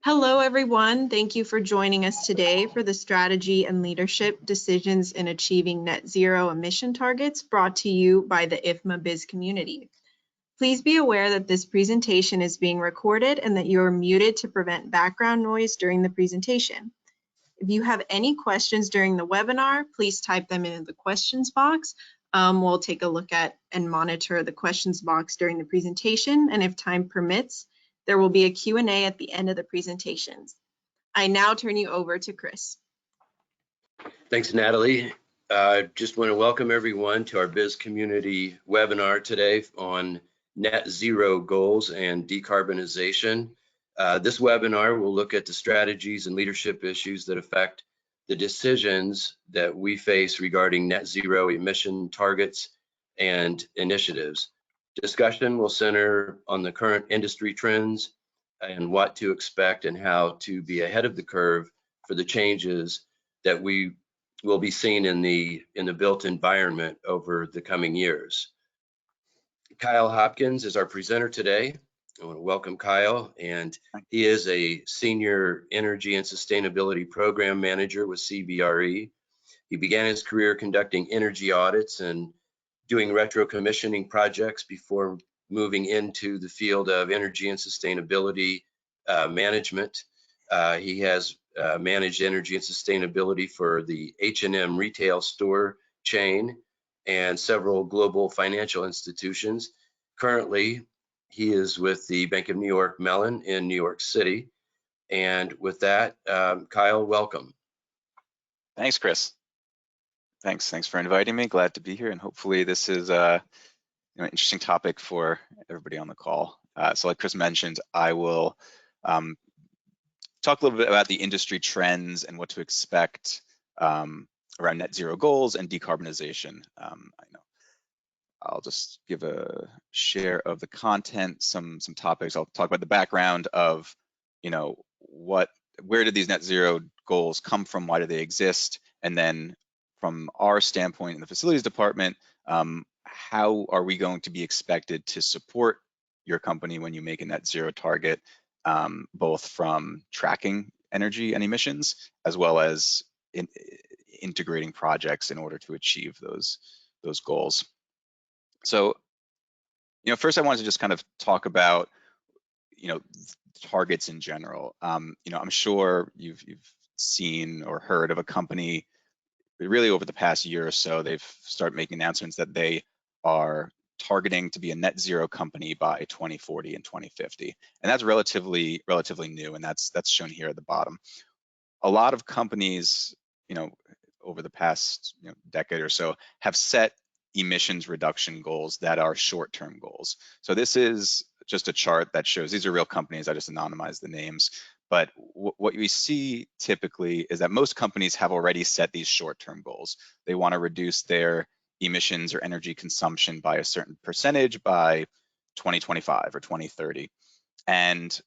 Hello, everyone. Thank you for joining us today for the Strategy and Leadership Decisions in Achieving Net Zero Emission Targets brought to you by the IFMA Biz community. Please be aware that this presentation is being recorded and that you are muted to prevent background noise during the presentation. If you have any questions during the webinar, please type them in the questions box. We'll take a look at and monitor the questions box during the presentation, and if time permits, there will be a Q&A at the end of the presentations. I now turn you over to Chris. Thanks, Natalie. Just want to welcome everyone to our Biz Community webinar today on net zero goals and decarbonization. This webinar will look at the strategies and leadership issues that affect the decisions that we face regarding net zero emission targets and initiatives. Discussion will center on the current industry trends and what to expect and how to be ahead of the curve for the changes that we will be seeing in the built environment over the coming years. Kyle Hopkins is our presenter today. I want to welcome Kyle, and he is a Senior Energy and Sustainability Program Manager with CBRE. He began his career conducting energy audits and doing retro commissioning projects before moving into the field of energy and sustainability management. He has managed energy and sustainability for the H&M retail store chain and several global financial institutions. Currently, he is with the Bank of New York Mellon in New York City. And with that, Kyle, welcome. Thanks, Chris. Thanks for inviting me. Glad to be here, and hopefully this is an interesting topic for everybody on the call. So like Chris mentioned, I will talk a little bit about the industry trends and what to expect around net zero goals and decarbonization. I'll just give a share of the content, some topics. I'll talk about the background of, where did these net zero goals come from? Why do they exist? And then from our standpoint in the facilities department, how are we going to be expected to support your company when you make a net zero target, both from tracking energy and emissions, as well as integrating projects in order to achieve those goals. So, first I wanted to just kind of talk about, targets in general. I'm sure you've seen or heard of a company really over the past year or so. They've started making announcements that they are targeting to be a net zero company by 2040 and 2050, and that's relatively new, and that's shown here at the bottom. A lot of companies, over the past decade or so, have set emissions reduction goals that are short-term goals. So this is just a chart that shows these are real companies. I just anonymized the names. But what we see typically is that most companies have already set these short-term goals. They want to reduce their emissions or energy consumption by a certain percentage by 2025 or 2030. And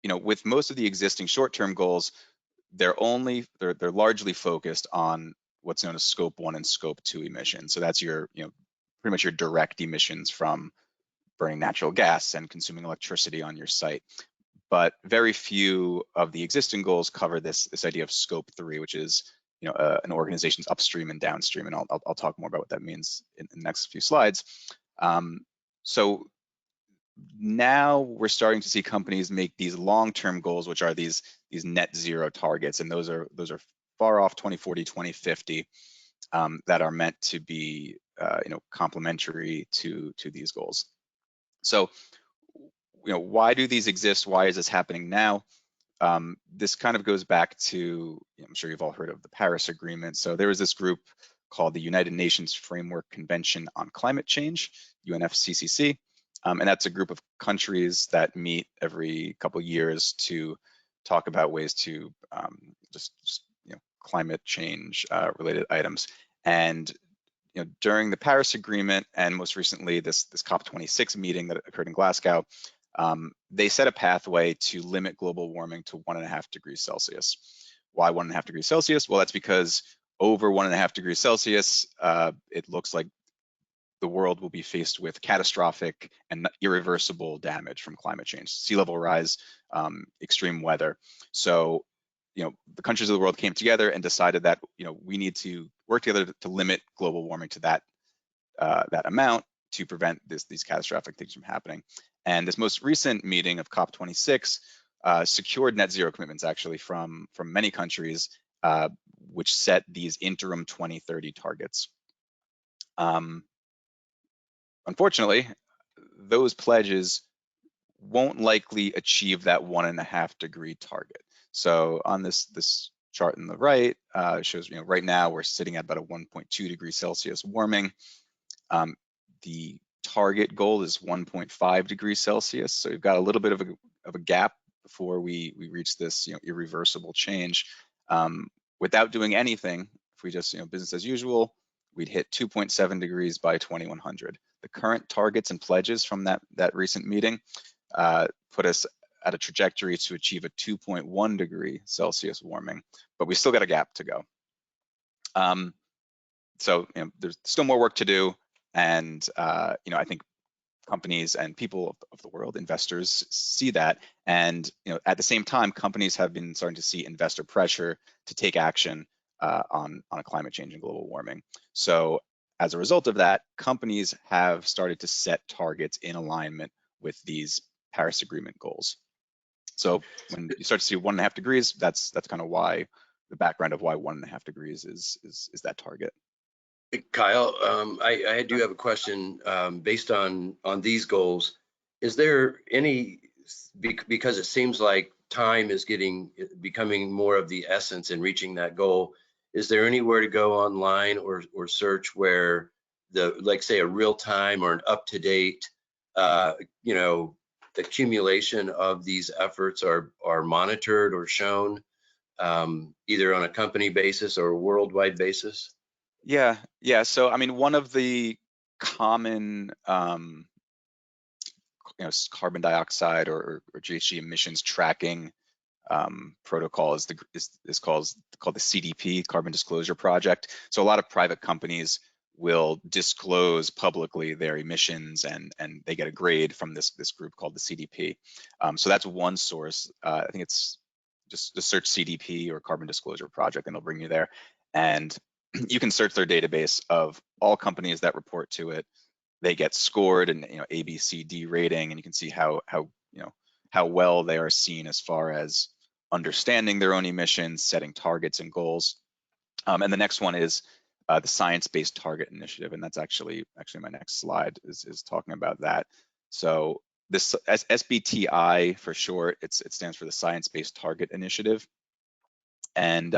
with most of the existing short-term goals, they're largely focused on what's known as scope 1 and scope 2 emissions. So that's your pretty much your direct emissions from burning natural gas and consuming electricity on your site. But very few of the existing goals cover this idea of scope 3, which is an organization's upstream and downstream, and I'll talk more about what that means in the next few slides. So now we're starting to see companies make these long-term goals, which are these net zero targets, and those are far off, 2040, 2050, that are meant to be complementary to these goals. So why do these exist? Why is this happening now? This kind of goes back to, I'm sure you've all heard of the Paris Agreement. So there was this group called the United Nations Framework Convention on Climate Change, UNFCCC, and that's a group of countries that meet every couple years to talk about ways to just climate change related items. And during the Paris Agreement, and most recently this COP26 meeting that occurred in Glasgow, they set a pathway to limit global warming to 1.5 degrees Celsius. Why 1.5 degrees Celsius? Well, that's because over 1.5 degrees Celsius, it looks like the world will be faced with catastrophic and irreversible damage from climate change, sea level rise, extreme weather. So, the countries of the world came together and decided that, we need to work together to limit global warming to that amount to prevent these catastrophic things from happening. And this most recent meeting of COP26 secured net zero commitments actually from many countries, which set these interim 2030 targets. Unfortunately, those pledges won't likely achieve that 1.5 degree target. So on this chart on the right, shows, right now we're sitting at about a 1.2 degrees Celsius warming. The target goal is 1.5 degrees Celsius. So we've got a little bit of a gap before we reach this, irreversible change. Without doing anything, if we just, business as usual, we'd hit 2.7 degrees by 2100. The current targets and pledges from that recent meeting put us at a trajectory to achieve a 2.1 degree Celsius warming, but we still got a gap to go. So there's still more work to do, and I think companies and people of the world, investors, see that, and at the same time, companies have been starting to see investor pressure to take action on a climate change and global warming. So as a result of that, companies have started to set targets in alignment with these Paris Agreement goals. So when you start to see 1.5 degrees, that's kind of why the background of why 1.5 degrees is that target. Kyle, I do have a question based on these goals. Is there any, because it seems like time is becoming more of the essence in reaching that goal, is there anywhere to go online or search where like say a real time or an up-to-date, accumulation of these efforts are monitored or shown, either on a company basis or a worldwide basis? Yeah. So, I mean, one of the common, carbon dioxide or GHG emissions tracking protocol is called the CDP, Carbon Disclosure Project. So a lot of private companies will disclose publicly their emissions, and they get a grade from this group called the CDP. So that's one source. I think it's just search CDP or Carbon Disclosure Project, and it'll bring you there. And you can search their database of all companies that report to it. They get scored and A, B, C, D rating, and you can see how well they are seen as far as understanding their own emissions, setting targets and goals. And the next one is the Science-Based Target Initiative, and that's actually my next slide is talking about that. So this SBTI for short, it stands for the Science-Based Target Initiative, and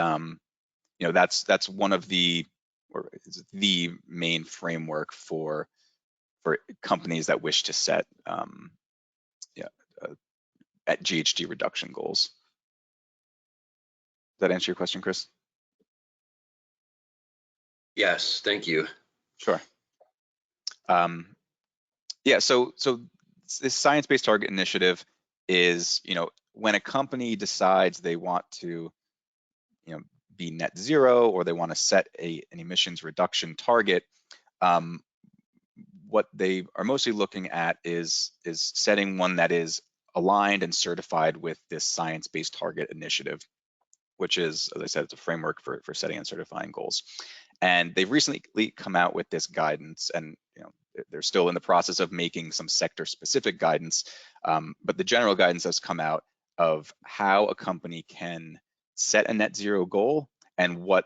that's one of the main framework for companies that wish to set at GHG reduction goals. Does that answer your question, Chris? Yes, thank you. Sure. So this Science-Based Target Initiative is, when a company decides they want to, be net zero, or they want to set an emissions reduction target, what they are mostly looking at is setting one that is aligned and certified with this Science-Based Target Initiative, which is, as I said, it's a framework for setting and certifying goals. And they've recently come out with this guidance, and they're still in the process of making some sector-specific guidance, but the general guidance has come out of how a company can set a net zero goal and what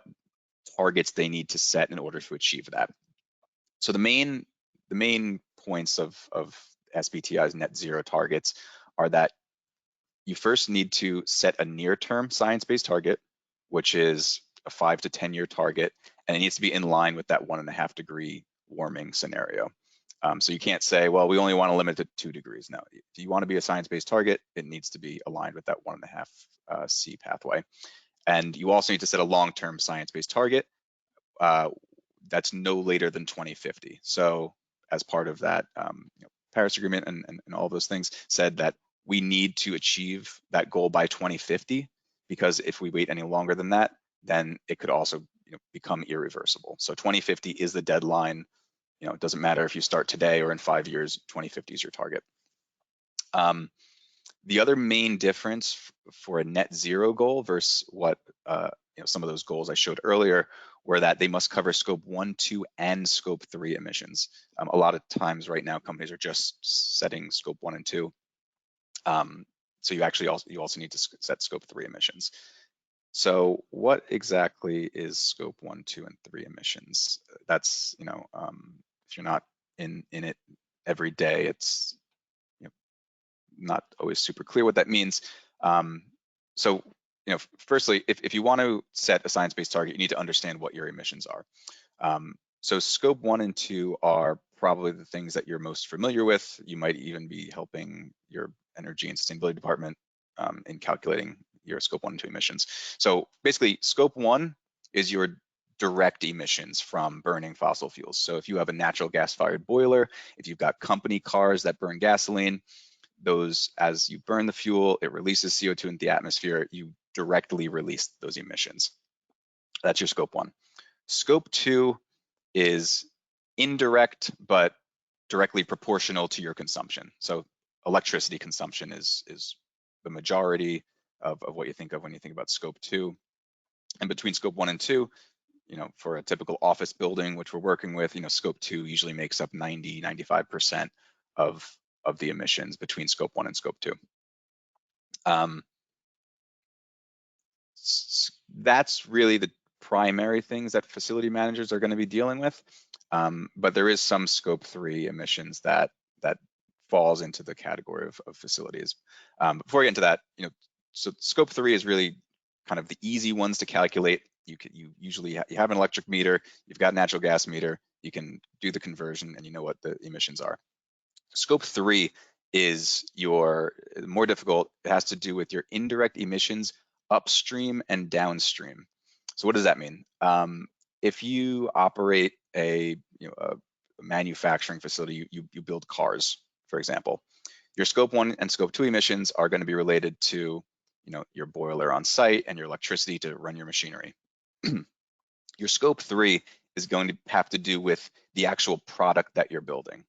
targets they need to set in order to achieve that. So the main points of SBTI's net zero targets are that you first need to set a near-term science-based target, which is a 5 to 10 year target, and it needs to be in line with that 1.5 degree warming scenario. So you can't say, well, we only want to limit it to 2 degrees. No, if you want to be a science-based target, it needs to be aligned with that 1.5 C pathway. And you also need to set a long-term science-based target that's no later than 2050. So as part of that Paris Agreement and all those things said that we need to achieve that goal by 2050, because if we wait any longer than that, then it could also become irreversible. So 2050 is the deadline it doesn't matter if you start today or in 5 years, 2050 is your target. The other main difference for a net zero goal versus what some of those goals I showed earlier were that they must cover scope 1, 2, and scope 3 emissions. A lot of times right now, companies are just setting scope 1 and 2. So you also need to set scope 3 emissions. So what exactly is scope 1, 2, and 3 emissions? That's, if you're not in it every day, it's not always super clear what that means. So, firstly, if you want to set a science-based target, you need to understand what your emissions are. So scope 1 and 2 are probably the things that you're most familiar with. You might even be helping your energy and sustainability department in calculating your scope 1 and 2 emissions. So basically, scope 1 is your direct emissions from burning fossil fuels. So if you have a natural gas-fired boiler, if you've got company cars that burn gasoline, those, as you burn the fuel, it releases CO2 into the atmosphere, you directly release those emissions. That's your scope 1. Scope 2 is indirect, but directly proportional to your consumption. So electricity consumption is the majority of what you think of when you think about scope 2. And between scope 1 and 2, for a typical office building, which we're working with, scope 2 usually makes up 95% of the emissions between scope 1 and scope 2. That's really the primary things that facility managers are going to be dealing with. But there is some scope 3 emissions that falls into the category of facilities. Before I get into that, so scope 3 is really kind of the easy ones to calculate. You usually you have an electric meter, you've got a natural gas meter, you can do the conversion and you know what the emissions are. Scope 3 is more difficult. It has to do with your indirect emissions upstream and downstream. So what does that mean? If you operate a manufacturing facility, you build cars, for example, your scope 1 and scope 2 emissions are going to be related to your boiler on site and your electricity to run your machinery. Your scope 3 is going to have to do with the actual product that you're building.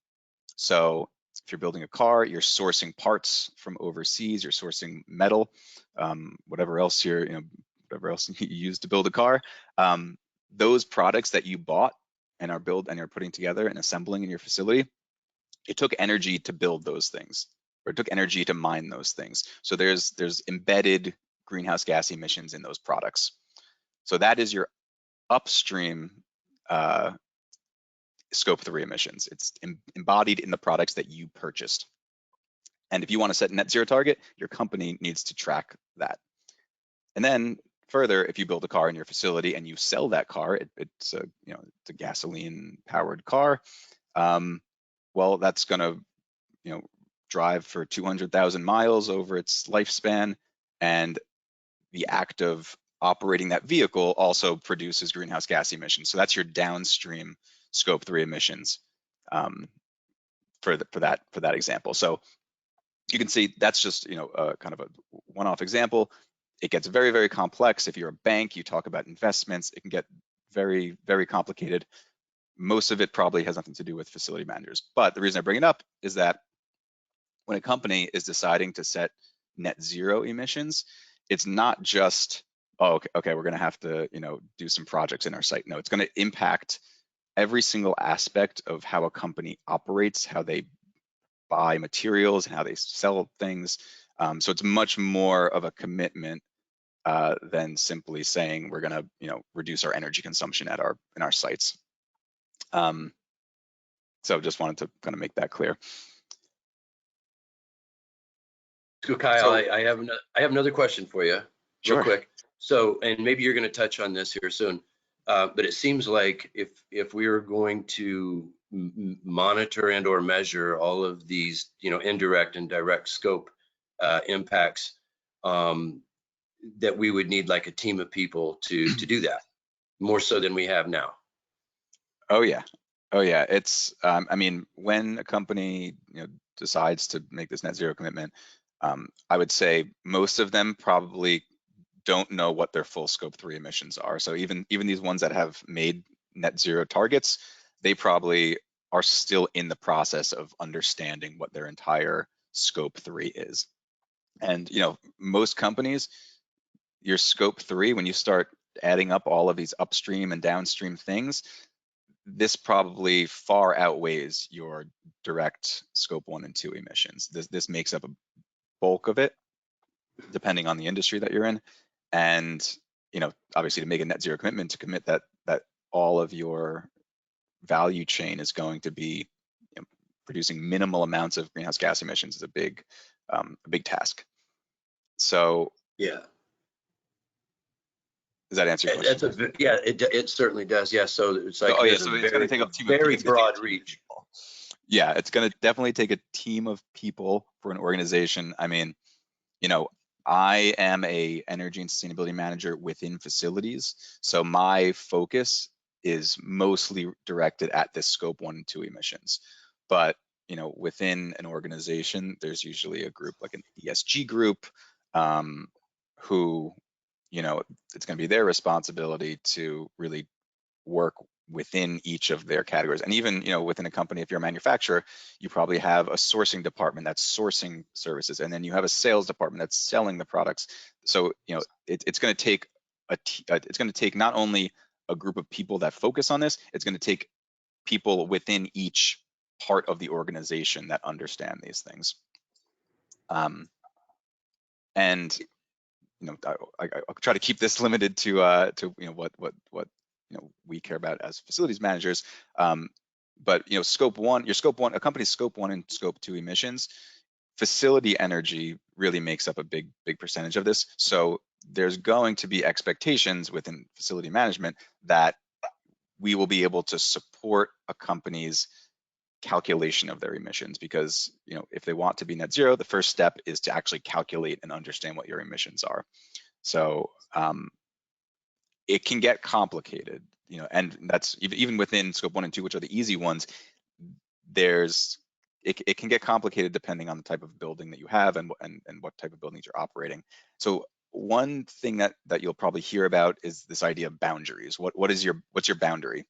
So if you're building a car, you're sourcing parts from overseas, you're sourcing metal, whatever else you use to build a car. Those products that you bought and are putting together and assembling in your facility, it took energy to build those things, or it took energy to mine those things. So there's embedded greenhouse gas emissions in those products. So that is your upstream scope 3 emissions. It's embodied in the products that you purchased. And if you want to set a net zero target, your company needs to track that. And then further, if you build a car in your facility and you sell that car, it's a gasoline powered car. Well, that's going to drive for 200,000 miles over its lifespan, and the act of operating that vehicle also produces greenhouse gas emissions. So that's your downstream scope 3 emissions for that example. So you can see that's just kind of a one-off example. It gets very, very complex. If you're a bank, you talk about investments, it can get very, very complicated. Most of it probably has nothing to do with facility managers. But the reason I bring it up is that when a company is deciding to set net zero emissions, it's not just, oh, okay, we're going to have to do some projects in our site. No, it's going to impact every single aspect of how a company operates, how they buy materials and how they sell things. So it's much more of a commitment than simply saying we're going to reduce our energy consumption in our sites. So just wanted to kind of make that clear. So Kyle, I have another question for you, real quick. So, and maybe you're going to touch on this here soon, but it seems like if we are going to monitor and or measure all of these, indirect and direct scope impacts, that we would need like a team of people to do that, more so than we have now. Oh yeah. It's I mean, when a company decides to make this net zero commitment, I would say most of them probably don't know what their full scope 3 emissions are. So even these ones that have made net zero targets, they probably are still in the process of understanding what their entire scope 3 is. And most companies, your scope 3, when you start adding up all of these upstream and downstream things, this probably far outweighs your direct scope 1 and 2 emissions. This makes up a bulk of it, depending on the industry that you're in. And obviously, to make a net zero commitment, to commit that all of your value chain is going to be producing minimal amounts of greenhouse gas emissions is a big task. So Yeah. does that answer your question? It certainly does. Yeah. So it's like, so it's it's going to take a team very of broad reach. Yeah, it's going to definitely take a team of people for an organization. I mean, I am a energy and sustainability manager within facilities, so my focus is mostly directed at this scope 1 and 2 emissions. But within an organization, there's usually a group like an ESG group, who it's going to be their responsibility to really work within each of their categories. And even within a company, if you're a manufacturer, you probably have a sourcing department that's sourcing services, and then you have a sales department that's selling the products. So it's going to take it's going to take not only a group of people that focus on this, it's going to take people within each part of the organization that understand these things. And I'll try to keep this limited to what we care about as facilities managers. But scope 1, your scope 1, a company's scope 1 and scope 2 emissions, facility energy really makes up a big percentage of this. So there's going to be expectations within facility management that we will be able to support a company's calculation of their emissions, because if they want to be net zero, the first step is to actually calculate and understand what your emissions are. So it can get complicated, and that's even within scope 1 and 2, which are the easy ones. It can get complicated depending on the type of building that you have and what type of buildings you're operating. So one thing that you'll probably hear about is this idea of boundaries. What's your boundary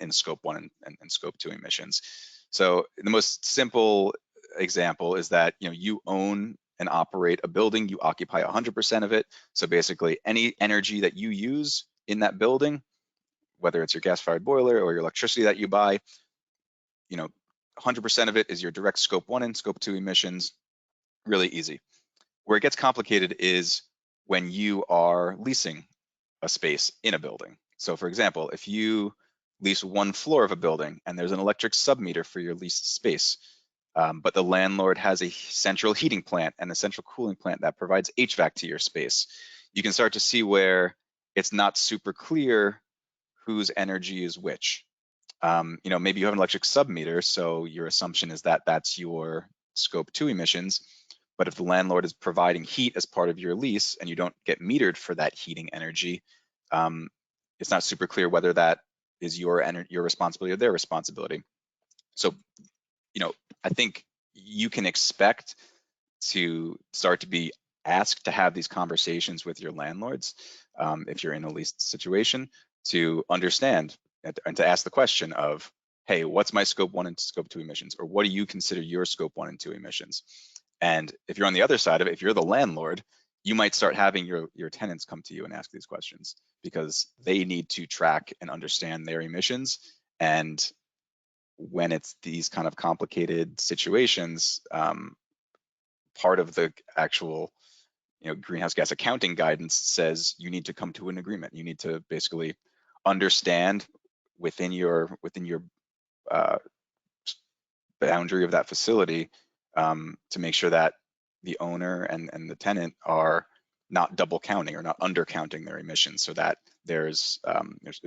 in scope 1 and scope 2 emissions? So the most simple example is that you own and operate a building, you occupy 100% of it. So basically any energy that you use in that building, whether it's your gas-fired boiler or your electricity that you buy, 100% of it is your direct scope 1 and scope 2 emissions. Really easy. Where it gets complicated is when you are leasing a space in a building. So for example, if you lease one floor of a building and there's an electric submeter for your leased space, but the landlord has a central heating plant and a central cooling plant that provides HVAC to your space, you can start to see where it's not super clear whose energy is which. Maybe you have an electric submeter, so your assumption is that that's your scope 2 emissions. But if the landlord is providing heat as part of your lease and you don't get metered for that heating energy, it's not super clear whether that is your responsibility or their responsibility. So, I think you can expect to start to be asked to have these conversations with your landlords, if you're in a leased situation, to understand and to ask the question of, hey, what's my scope 1 and scope 2 emissions? Or what do you consider your scope 1 and 2 emissions? And if you're on the other side of it, if you're the landlord, you might start having your tenants come to you and ask these questions, because they need to track and understand their emissions. And when it's these kind of complicated situations, part of the actual greenhouse gas accounting guidance says you need to come to an agreement. You need to basically understand within your boundary of that facility, to make sure that the owner and the tenant are not double counting or not undercounting their emissions, so that there's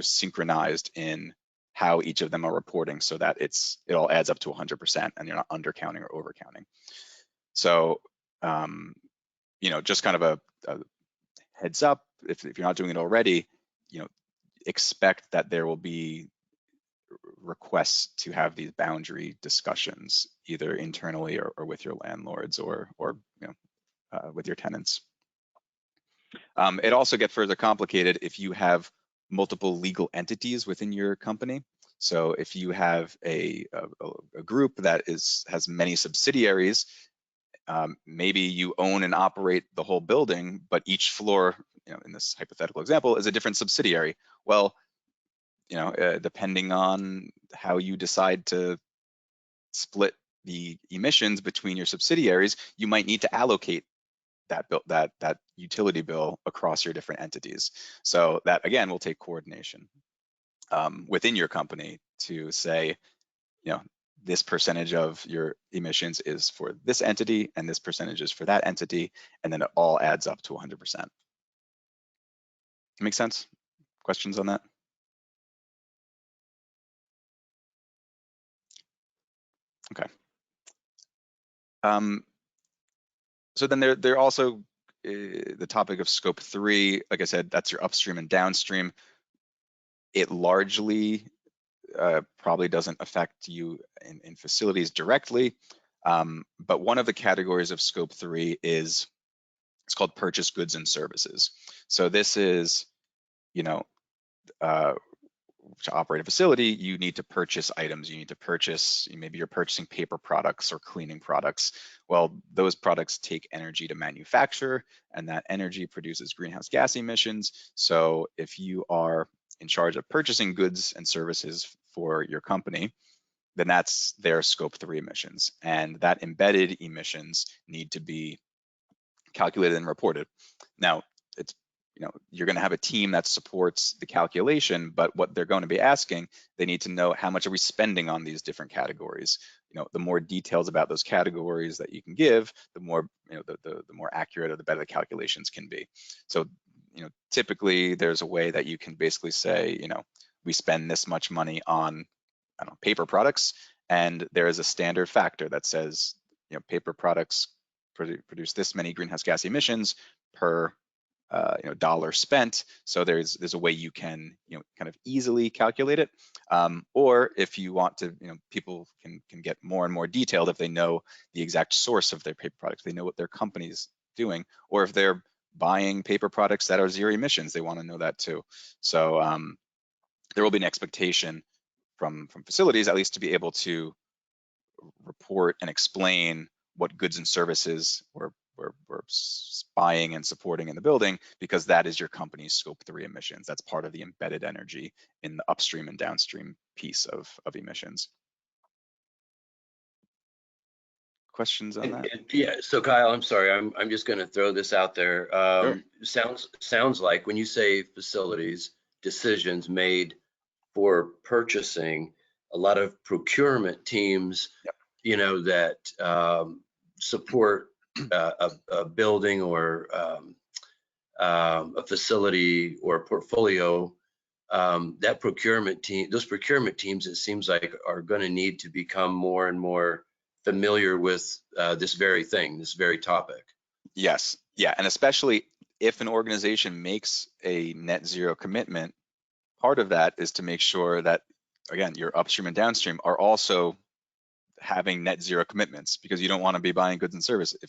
synchronized in how each of them are reporting, so that it all adds up to 100% and you're not undercounting or overcounting. So just kind of a heads up, if you're not doing it already, expect that there will be requests to have these boundary discussions, either internally or with your landlords or with your tenants. It also gets further complicated if you have multiple legal entities within your company. So if you have a group that has many subsidiaries, maybe you own and operate the whole building, but each floor, in this hypothetical example, is a different subsidiary. Well, depending on how you decide to split the emissions between your subsidiaries, you might need to allocate that utility bill across your different entities. So that again will take coordination within your company to say, this percentage of your emissions is for this entity and this percentage is for that entity, and then it all adds up to 100%. Make sense? Questions on that? Okay. So then there also the topic of scope 3. Like I said, that's your upstream and downstream. It largely probably doesn't affect you in facilities directly, but one of the categories of scope 3 is, it's called purchase goods and services. So this is, to operate a facility, you need to purchase items. You need to purchase, maybe you're purchasing paper products or cleaning products. Well, those products take energy to manufacture, and that energy produces greenhouse gas emissions. So if you are in charge of purchasing goods and services for your company, then that's their scope 3 emissions. And that embedded emissions need to be calculated and reported. Now, it's you're going to have a team that supports the calculation, but what they're going to be asking, they need to know how much are we spending on these different categories. The more details about those categories that you can give, the more the more accurate or the better the calculations can be. So typically there's a way that you can basically say, we spend this much money on, I don't know, paper products, and there is a standard factor that says, paper products produce this many greenhouse gas emissions per dollar spent. So there's a way you can kind of easily calculate it. Or if you want to, people can get more and more detailed if they know the exact source of their paper products. They know what their company's doing, or if they're buying paper products that are zero emissions, they want to know that too. So there will be an expectation from facilities, at least, to be able to report and explain what goods and services we're buying and supporting in the building, because that is your company's scope 3 emissions. That's part of the embedded energy in the upstream and downstream piece of emissions. Questions on that? Yeah, so Kyle, I'm sorry, I'm just going to throw this out there. Sure. Sounds like when you say facilities, decisions made for purchasing, a lot of procurement teams, Yep. that support a building or a facility or a portfolio. That procurement team, those procurement teams, it seems like, are going to need to become more and more familiar with this very thing, this very topic. Yes, yeah, and especially if an organization makes a net zero commitment, part of that is to make sure that, again, your upstream and downstream are also having net zero commitments, because you don't want to be buying goods and services.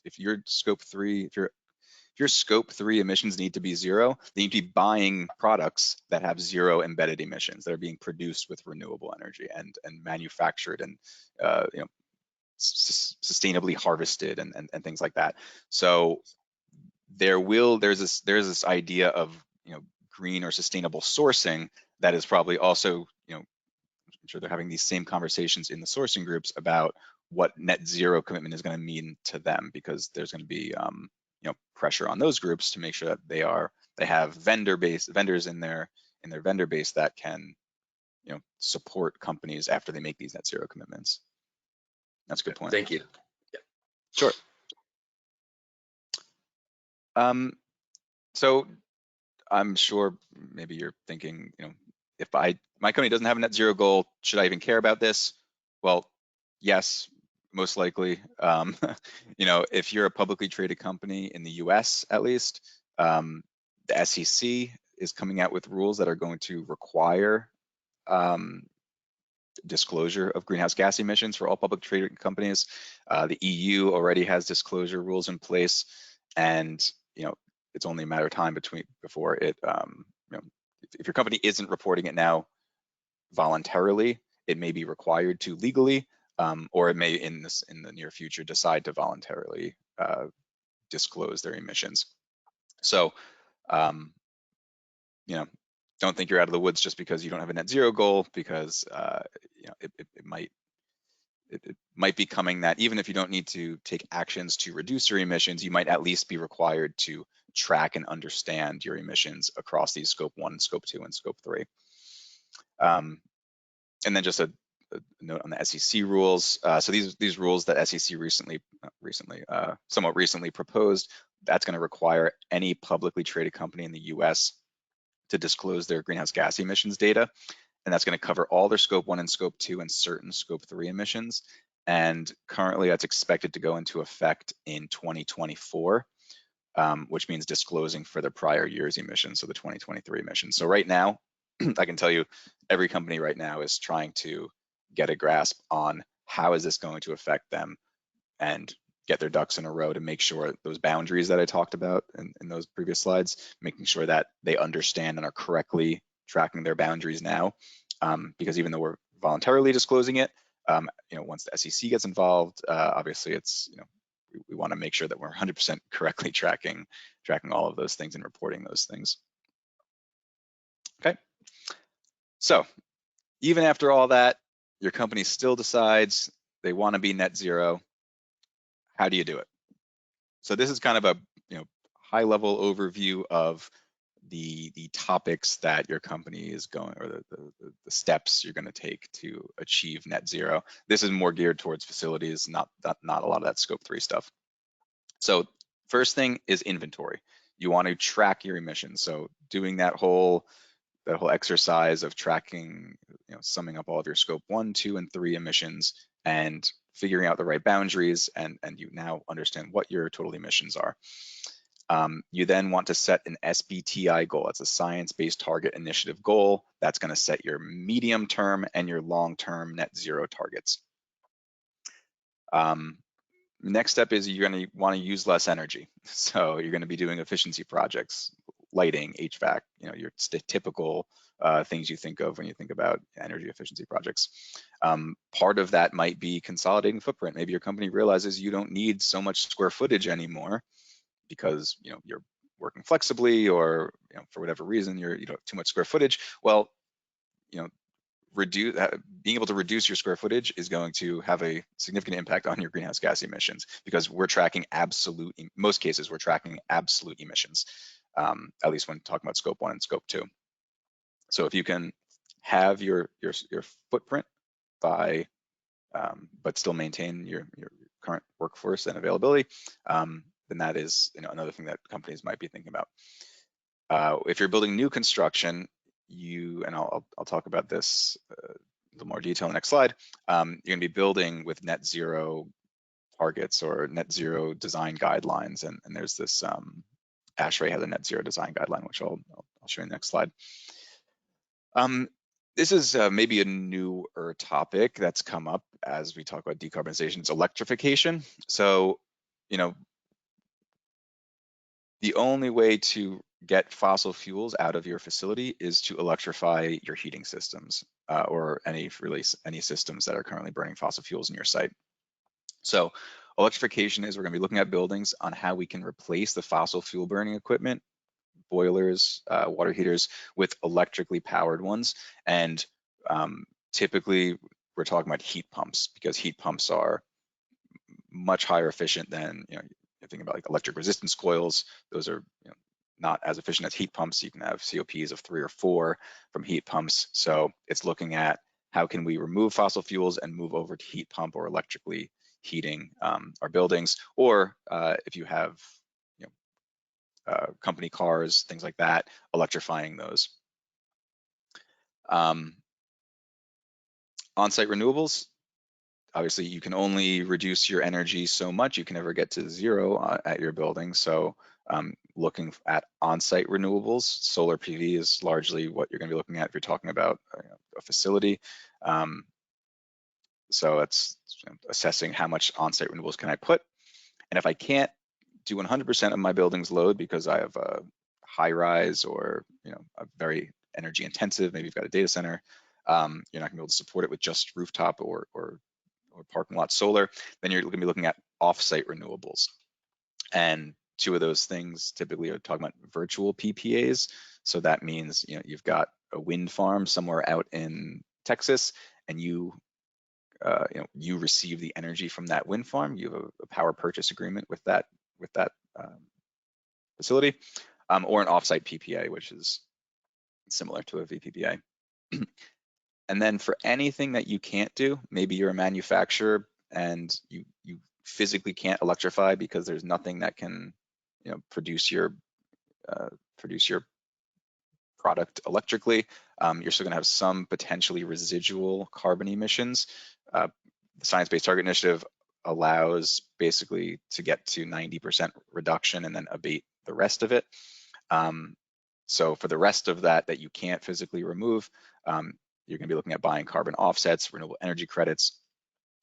If your scope 3, if your scope 3 emissions need to be zero, then you need to be buying products that have zero embedded emissions, that are being produced with renewable energy and manufactured and sustainably harvested and things like that. So there's this idea of green or sustainable sourcing that is probably also, I'm sure they're having these same conversations in the sourcing groups about what net zero commitment is going to mean to them, because there's going to be pressure on those groups to make sure that they have vendors in their vendor base that can support companies after they make these net zero commitments. That's a good point. Thank you. Yeah. Sure. So I'm sure maybe you're thinking, if my company doesn't have a net zero goal, should I even care about this? Well, yes, most likely. If you're a publicly traded company in the US, at least, the SEC is coming out with rules that are going to require disclosure of greenhouse gas emissions for all public traded companies. The EU already has disclosure rules in place, and it's only a matter of time before it, if your company isn't reporting it now, voluntarily. It may be required to legally, or it may in the near future decide to voluntarily disclose their emissions. So, you know, don't think you're out of the woods just because you don't have a net zero goal, because you know, it might be coming that even if you don't need to take actions to reduce your emissions, you might at least be required to track and understand your emissions across these scope 1, scope 2, and scope 3. And then just a note on the SEC rules. So these rules that SEC somewhat recently proposed, that's going to require any publicly traded company in the US to disclose their greenhouse gas emissions data. And that's going to cover all their scope 1 and scope 2 and certain scope 3 emissions. And currently that's expected to go into effect in 2024, which means disclosing for the prior year's emissions, so the 2023 emissions. So right now, I can tell you every company right now is trying to get a grasp on how is this going to affect them and get their ducks in a row to make sure those boundaries that I talked about in those previous slides, making sure that they understand and are correctly tracking their boundaries now. Because even though we're voluntarily disclosing it, you know, once the SEC gets involved, obviously it's, you know, we want to make sure that we're 100% correctly tracking all of those things and reporting those things. Okay. So even after all that, your company still decides they want to be net zero. How do you do it? So this is kind of a, you know, high level overview of the topics that your company is going, or the steps you're going to take to achieve net zero. This is more geared towards facilities, not a lot of that scope 3 stuff. So first thing is inventory. You want to track your emissions. So doing that whole exercise of tracking, you know, summing up all of your scope 1, 2, and 3 emissions and figuring out the right boundaries, and you now understand what your total emissions are. You then want to set an SBTI goal. It's a science-based target initiative goal. That's going to set your medium-term and your long-term net zero targets. Next step is you're going to want to use less energy. So you're going to be doing efficiency projects, lighting, HVAC, you know, your typical things you think of when you think about energy efficiency projects. Part of that might be consolidating footprint. Maybe your company realizes you don't need so much square footage anymore because, you know, you're working flexibly, or, you know, for whatever reason you don't have too much square footage. Well, you know, being able to reduce your square footage is going to have a significant impact on your greenhouse gas emissions, because we're tracking in most cases, we're tracking absolute emissions, at least when talking about scope 1 and scope 2. So if you can have your footprint by, but still maintain your current workforce and availability, then that is, you know, another thing that companies might be thinking about. If you're building new construction, and I'll talk about this a little more detail in the next slide, you're going to be building with net zero targets or net zero design guidelines, and there's this ASHRAE has a net zero design guideline, which I'll show you in the next slide. This is maybe a newer topic that's come up as we talk about decarbonization. It's electrification. So, you know, the only way to get fossil fuels out of your facility is to electrify your heating systems, or any systems that are currently burning fossil fuels in your site. So electrification is, we're going to be looking at buildings on how we can replace the fossil fuel burning equipment, boilers, water heaters, with electrically powered ones. And typically we're talking about heat pumps, because heat pumps are much higher efficient than, you know, you're thinking about like electric resistance coils. Those are, you know, not as efficient as heat pumps. You can have COPs of 3 or 4 from heat pumps. So it's looking at how can we remove fossil fuels and move over to heat pump or electrically heating our buildings, or if you have, you know, company cars, things like that, electrifying those. On-site renewables. Obviously, you can only reduce your energy so much. You can never get to zero at your building. So looking at on-site renewables, solar PV is largely what you're going to be looking at if you're talking about a facility. So it's, you know, assessing how much on-site renewables can I put. And if I can't do 100% of my building's load because I have a high rise, or, you know, a very energy intensive, maybe you've got a data center, you're not gonna be able to support it with just rooftop or parking lot solar, then you're gonna be looking at off-site renewables. And two of those things typically are talking about virtual PPAs. So that means, you've got a wind farm somewhere out in Texas, and you receive the energy from that wind farm. You have a power purchase agreement with that facility, or an offsite PPA, which is similar to a VPPA. And then for anything that you can't do, maybe you're a manufacturer and you physically can't electrify because there's nothing that can produce your product electrically. You're still going to have some potentially residual carbon emissions. The Science-Based Target Initiative allows basically to get to 90% reduction and then abate the rest of it. So for the rest of that you can't physically remove, you're going to be looking at buying carbon offsets, renewable energy credits,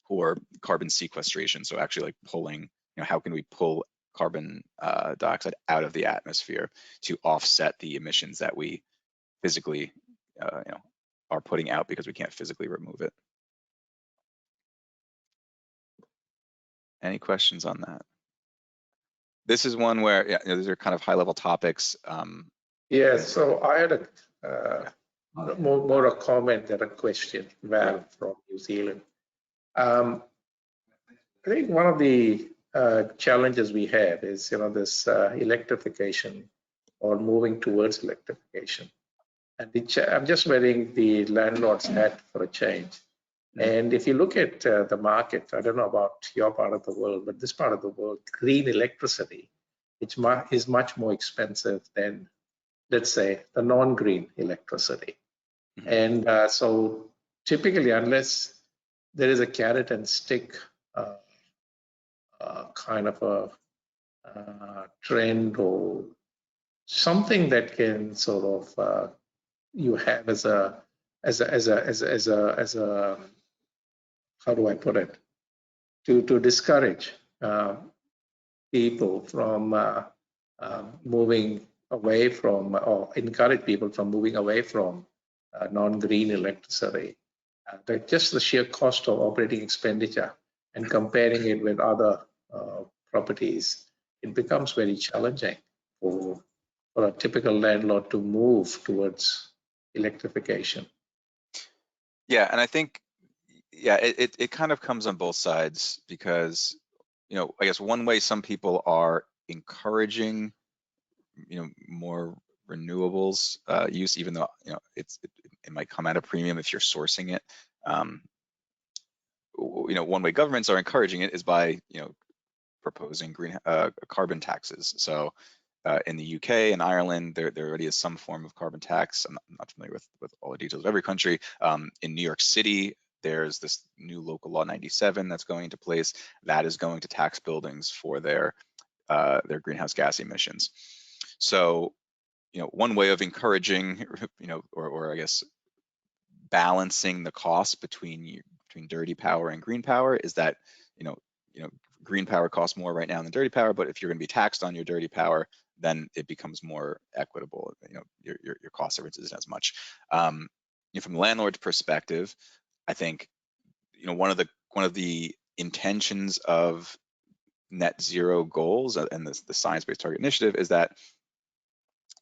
or carbon sequestration. So actually like pulling, how can we pull carbon dioxide out of the atmosphere to offset the emissions that we physically are putting out because we can't physically remove it. Any questions on that? This is one where these are kind of high level topics. Yeah, so I had more a comment than a question. Val from New Zealand. I think one of the challenges we have is this electrification or moving towards electrification. And I'm just wearing the landlord's hat for a change. And if you look at the market, I don't know about your part of the world, but this part of the world, green electricity is much more expensive than, let's say, the non-green electricity. And so typically, unless there is a carrot and stick kind of a trend or something that can sort of you have as a how do I put it, to discourage people from moving away from, or encourage people from moving away from non-green electricity. Just the sheer cost of operating expenditure and comparing it with other properties, it becomes very challenging for a typical landlord to move towards electrification. Yeah, and I think, it kind of comes on both sides because, I guess one way some people are encouraging, more renewables use, even though, it might come at a premium if you're sourcing it. One way governments are encouraging it is by, proposing green carbon taxes. So in the UK and Ireland, there already is some form of carbon tax. I'm not familiar with all the details of every country. In New York City, there's this new local law 97 that's going into place that is going to tax buildings for their greenhouse gas emissions. So, one way of encouraging, or I guess balancing the cost between dirty power and green power is that, green power costs more right now than dirty power, but if you're going to be taxed on your dirty power, then it becomes more equitable. Your cost difference isn't as much. From the landlord's perspective, I think, one of the intentions of net zero goals and the Science-Based Target Initiative is that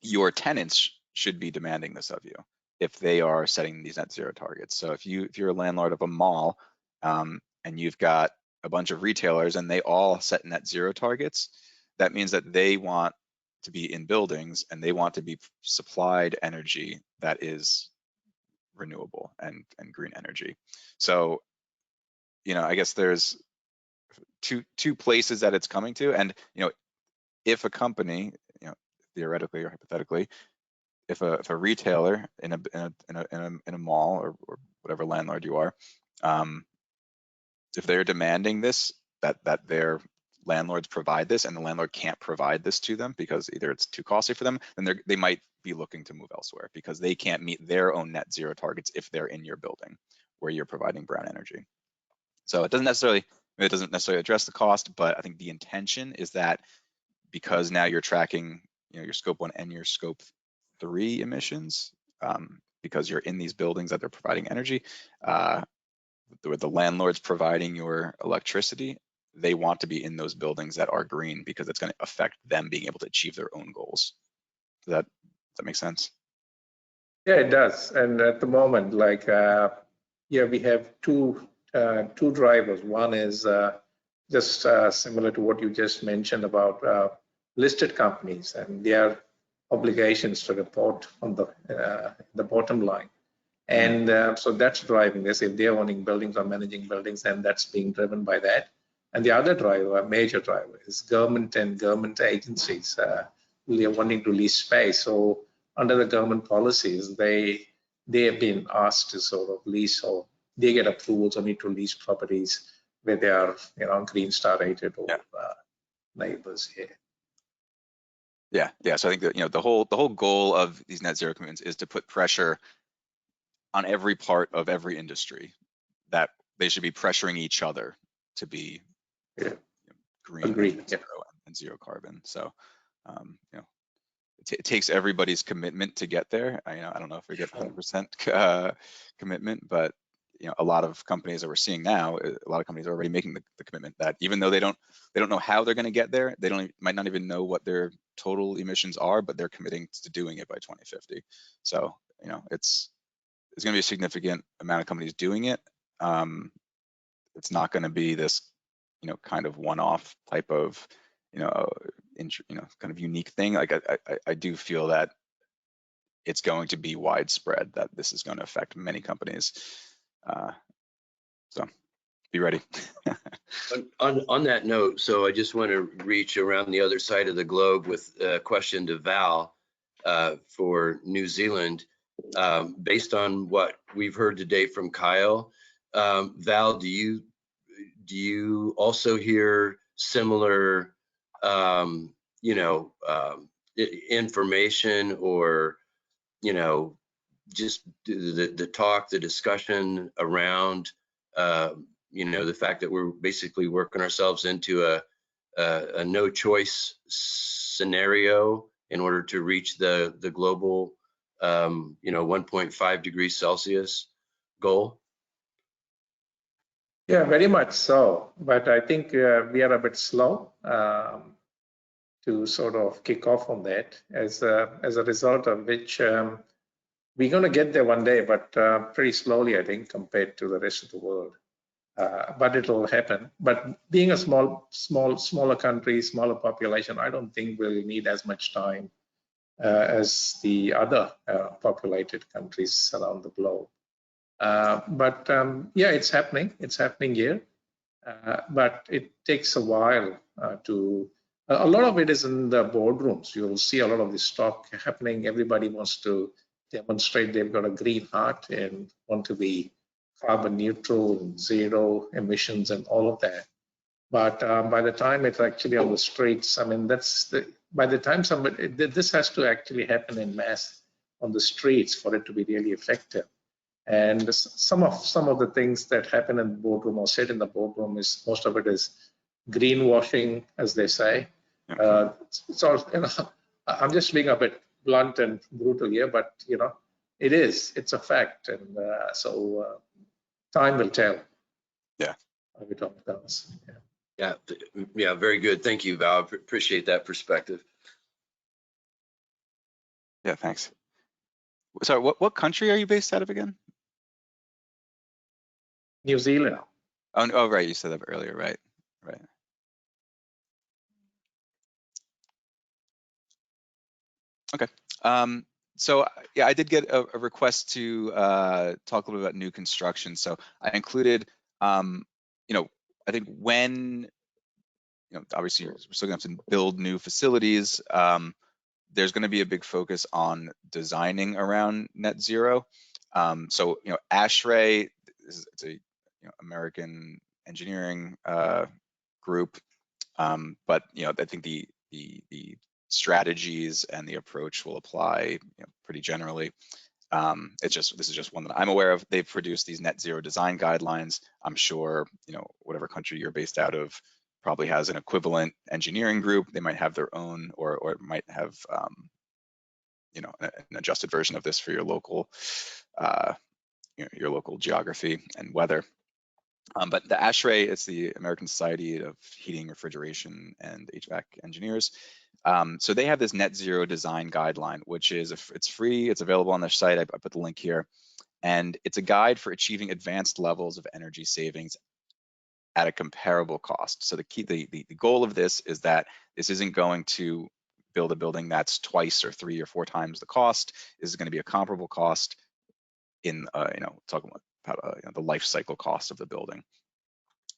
your tenants should be demanding this of you if they are setting these net zero targets. So if you're a landlord of a mall and you've got a bunch of retailers and they all set net zero targets, that means that they want to be in buildings and they want to be supplied energy that is renewable and green energy. So, I guess there's two places that it's coming to. And, if a company, theoretically or hypothetically, if a retailer in a mall or whatever landlord you are, if they're demanding this, that their landlords provide this and the landlord can't provide this to them because either it's too costly for them, then they might be looking to move elsewhere because they can't meet their own net zero targets if they're in your building where you're providing brown energy. So it doesn't necessarily address the cost, but I think the intention is that because now you're tracking, your scope 1 and your scope 3 emissions, because you're in these buildings that they're providing energy, with the landlords providing your electricity, they want to be in those buildings that are green because it's going to affect them being able to achieve their own goals. Does that make sense? Yeah, it does. And at the moment, like, yeah, we have two drivers. One is just similar to what you just mentioned about listed companies and their obligations to report on the bottom line. And so that's driving this. If they're owning buildings or managing buildings, then that's being driven by that. And the other driver, a major driver, is government and government agencies. They are wanting to lease space. So under the government policies, they have been asked to sort of lease, or they get approvals or need to lease properties where they are, Green Star rated or neighbors here. Yeah. So I think that the whole goal of these net zero commitments is to put pressure on every part of every industry, that they should be pressuring each other to be green and zero carbon. So it takes everybody's commitment to get there. I don't know if we get 100% commitment, but a lot of companies that we're seeing now, a lot of companies are already making the commitment that even though they don't know how they're going to get there, they might not even know what their total emissions are, but they're committing to doing it by 2050. So there's going to be a significant amount of companies doing it. It's not going to be this kind of one-off type of kind of unique thing. Like I do feel that it's going to be widespread, that this is going to affect many companies. So be ready. On that note, so I just want to reach around the other side of the globe with a question to Val for New Zealand. Based on what we've heard today from Kyle, Val, do you also hear similar information, or just the talk, the discussion around the fact that we're basically working ourselves into a no choice scenario in order to reach the global 1.5 degrees Celsius goal? Yeah, very much so. But I think we are a bit slow to sort of kick off on that, as a result of which we're going to get there one day, but pretty slowly, I think, compared to the rest of the world. But it'll happen. But being a smaller country, smaller population, I don't think we'll need as much time as the other populated countries around the globe. But yeah, it's happening. It's happening here. But it takes a while a lot of it is in the boardrooms. You'll see a lot of this talk happening. Everybody wants to demonstrate they've got a green heart and want to be carbon neutral and zero emissions and all of that. But by the time it's actually on the streets, I mean, by the time this has to actually happen in mass on the streets for it to be really effective. And some of the things that happen in the boardroom or said in the boardroom is, most of it is greenwashing, as they say. So I'm just being a bit blunt and brutal here, but it's a fact, and so time will tell. Yeah, how it all goes. Yeah, very good. Thank you, Val. Appreciate that perspective. Yeah, thanks. Sorry, what country are you based out of again? New Zealand. Oh, right. You said that earlier, right? Right. Okay. So yeah, I did get a request to talk a little bit about new construction. So I included, I think when, obviously we're still going to have to build new facilities. There's going to be a big focus on designing around net zero. So ASHRAE, it's a American engineering group, but I think the strategies and the approach will apply pretty generally. This is just one that I'm aware of. They've produced these net zero design guidelines. I'm sure whatever country you're based out of probably has an equivalent engineering group. They might have their own, or it might have an adjusted version of this for your local your local geography and weather. But the ASHRAE, it's the American Society of Heating, Refrigeration, and HVAC Engineers. So they have this net zero design guideline, which is, it's free, it's available on their site. I put the link here. And it's a guide for achieving advanced levels of energy savings at a comparable cost. So the goal of this is that this isn't going to build a building that's twice or 3 or 4 times the cost. This is going to be a comparable cost in, talking about the life cycle cost of the building.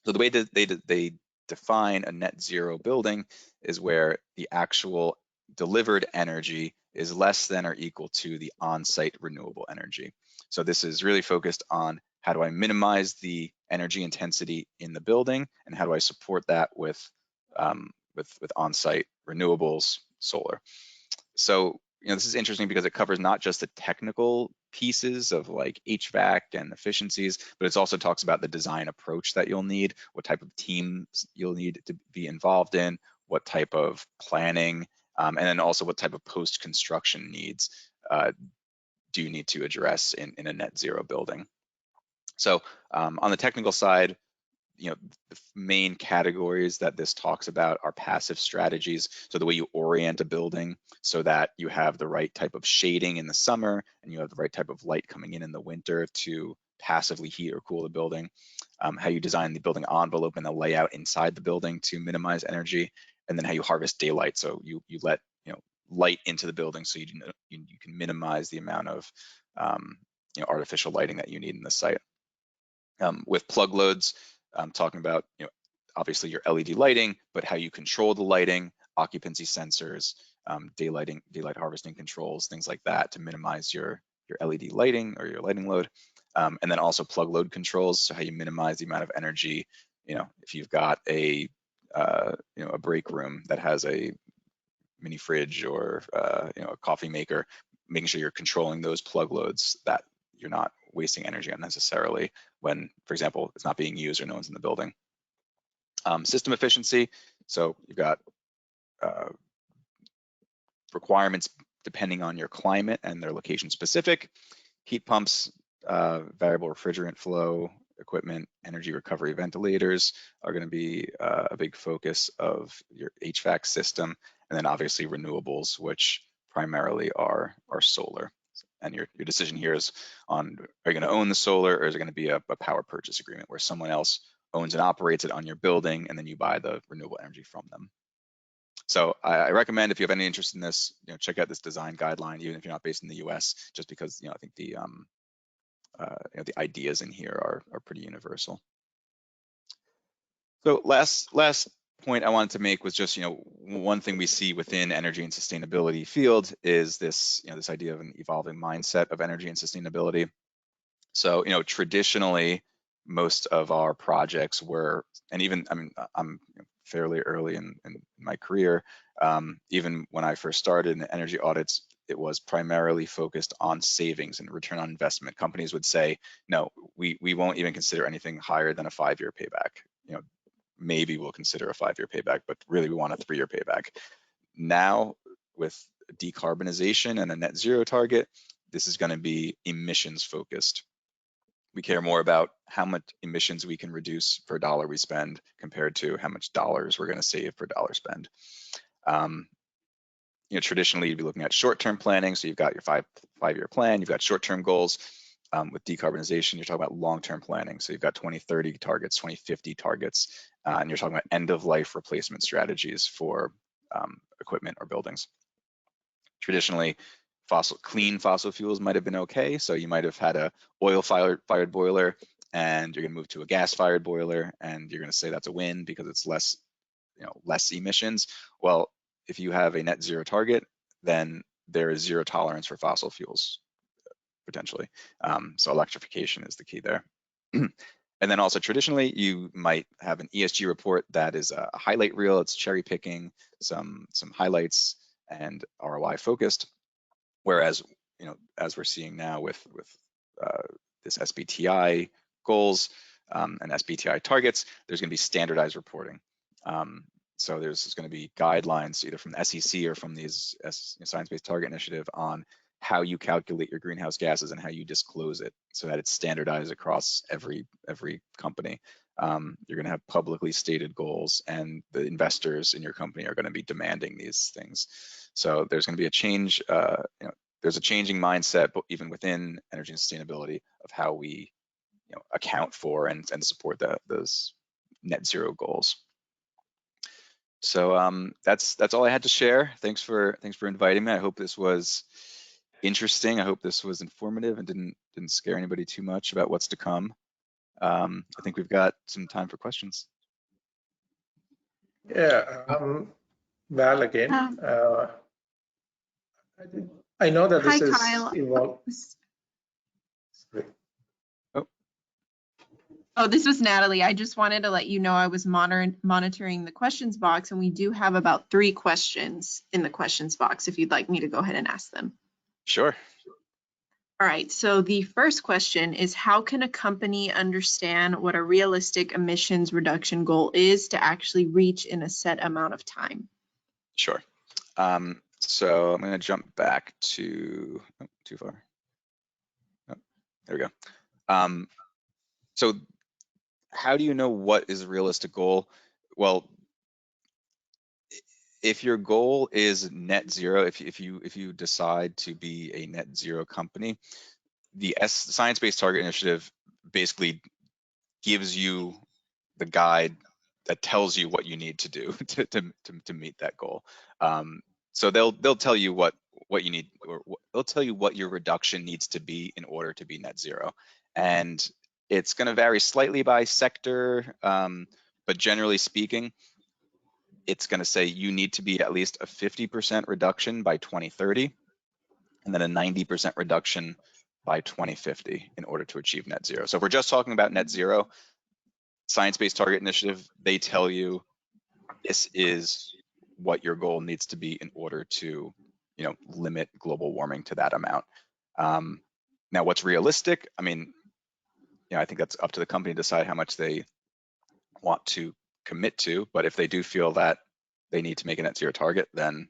So the way that they define a net zero building is where the actual delivered energy is less than or equal to the on-site renewable energy. So this is really focused on how do I minimize the energy intensity in the building, and how do I support that with on-site renewables, solar. So this is interesting because it covers not just the technical pieces of like HVAC and efficiencies, but it also talks about the design approach that you'll need, what type of teams you'll need to be involved in, what type of planning, and then also what type of post-construction needs do you need to address in a net zero building. So on the technical side, the main categories that this talks about are passive strategies. So the way you orient a building so that you have the right type of shading in the summer and you have the right type of light coming in the winter to passively heat or cool the building. How you design the building envelope and the layout inside the building to minimize energy, and then how you harvest daylight. So you let light into the building so you can minimize the amount of artificial lighting that you need in the site. With plug loads, I'm talking about obviously your LED lighting, but how you control the lighting, occupancy sensors, daylight harvesting controls, things like that to minimize your LED lighting or your lighting load, and then also plug load controls, so how you minimize the amount of energy. If you've got a break room that has a mini fridge or a coffee maker, making sure you're controlling those plug loads, that you're not wasting energy unnecessarily when, for example, it's not being used or no one's in the building. System efficiency, so you've got requirements depending on your climate and their location specific. Heat pumps, variable refrigerant flow equipment, energy recovery ventilators are going to be a big focus of your HVAC system, and then obviously renewables, which primarily are solar. And your decision here is on, are you going to own the solar, or is it going to be a power purchase agreement where someone else owns and operates it on your building, and then you buy the renewable energy from them? So I recommend, if you have any interest in this, check out this design guideline, even if you're not based in the US, just because I think the ideas in here are pretty universal. So last point I wanted to make was just, one thing we see within energy and sustainability field is this, this idea of an evolving mindset of energy and sustainability. So, traditionally, most of our projects were, and even, I'm fairly early in my career, even when I first started in energy audits, it was primarily focused on savings and return on investment. Companies would say, no, we won't even consider anything higher than a 5-year payback. Maybe we'll consider a 5-year payback, but really we want a 3-year payback. Now, with decarbonization and a net zero target, this is going to be emissions focused. We care more about how much emissions we can reduce per dollar we spend compared to how much dollars we're going to save per dollar spend. Traditionally, you'd be looking at short-term planning. So you've got your five-year plan, you've got short-term goals. With decarbonization, you're talking about long-term planning. So you've got 2030 targets, 2050 targets, and you're talking about end-of-life replacement strategies for equipment or buildings. Traditionally, clean fossil fuels might have been okay. So you might have had a oil-fired boiler, and you're going to move to a gas-fired boiler, and you're going to say that's a win because it's less emissions. Well, if you have a net zero target, then there is zero tolerance for fossil fuels, potentially. So electrification is the key there. And then also traditionally, you might have an ESG report that is a highlight reel. It's cherry picking some highlights and ROI focused. Whereas, as we're seeing now with this SBTI goals and SBTI targets, there's going to be standardized reporting. So there's going to be guidelines either from the SEC or from these Science-Based Target Initiative on how you calculate your greenhouse gases and how you disclose it so that it's standardized across every company. You're going to have publicly stated goals, and the investors in your company are going to be demanding these things. So there's going to be a change. There's a changing mindset, but even within energy and sustainability, of how we account for and support those net zero goals. So that's all I had to share. Thanks for inviting me. I hope this was interesting. I hope this was informative and didn't scare anybody too much about what's to come. I think we've got some time for questions. Yeah, Val again. I know that this Hi, is Kyle. evolved. Oh, this was Natalie. I just wanted to let you know I was monitoring the questions box, and we do have about 3 questions in the questions box if you'd like me to go ahead and ask them. Sure. All right, so the first question is, how can a company understand what a realistic emissions reduction goal is to actually reach in a set amount of time? Sure. So I'm going to jump back to, too far. Oh, there we go. So how do you know what is a realistic goal? Well, if your goal is net zero, if you decide to be a net zero company, the Science-Based Target Initiative basically gives you the guide that tells you what you need to do to meet that goal. So they'll tell you what you need, or they'll tell you what your reduction needs to be in order to be net zero. And it's going to vary slightly by sector, but generally speaking, it's going to say you need to be at least a 50% reduction by 2030, and then a 90% reduction by 2050 in order to achieve net zero. So if we're just talking about net zero, Science-Based Target Initiative, they tell you this is what your goal needs to be in order to, limit global warming to that amount. Now, what's realistic? I mean, I think that's up to the company to decide how much they want to commit to. But if they do feel that they need to make a net zero target, then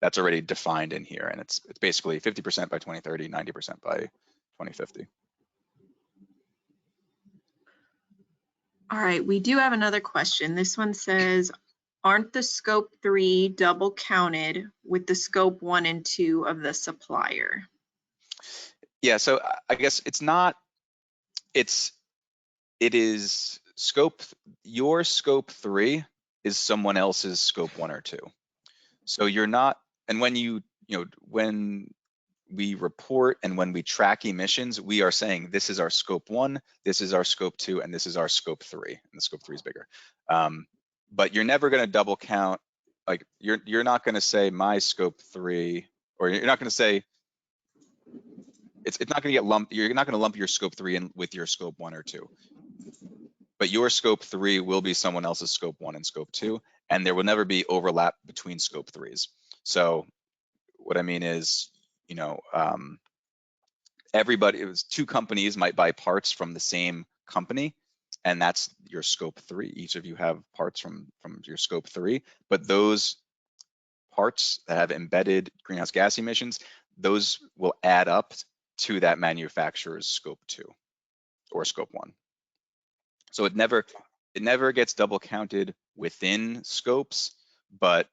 that's already defined in here, and it's basically 50% by 2030, 90% by 2050. All right, we do have another question. This one says, aren't the scope 3 double counted with the scope 1 and 2 of the supplier? Yeah, so I guess it's not, it is your scope 3 is someone else's scope 1 or 2. So you're not, and when when we report and when we track emissions, we are saying this is our scope 1, this is our scope 2, and this is our scope 3, and the scope 3 is bigger. But you're never going to double count. Like you're not going to say my scope 3, or you're not going to say it's not going to get lumped. You're not going to lump your scope 3 in with your scope 1 or 2. But your scope 3 will be someone else's scope 1 and scope 2, and there will never be overlap between scope 3s. So what I mean is, everybody, 2 companies might buy parts from the same company, and that's your scope 3. Each of you have parts from your scope 3, but those parts that have embedded greenhouse gas emissions, those will add up to that manufacturer's scope 2 or scope 1. So it never gets double counted within scopes, but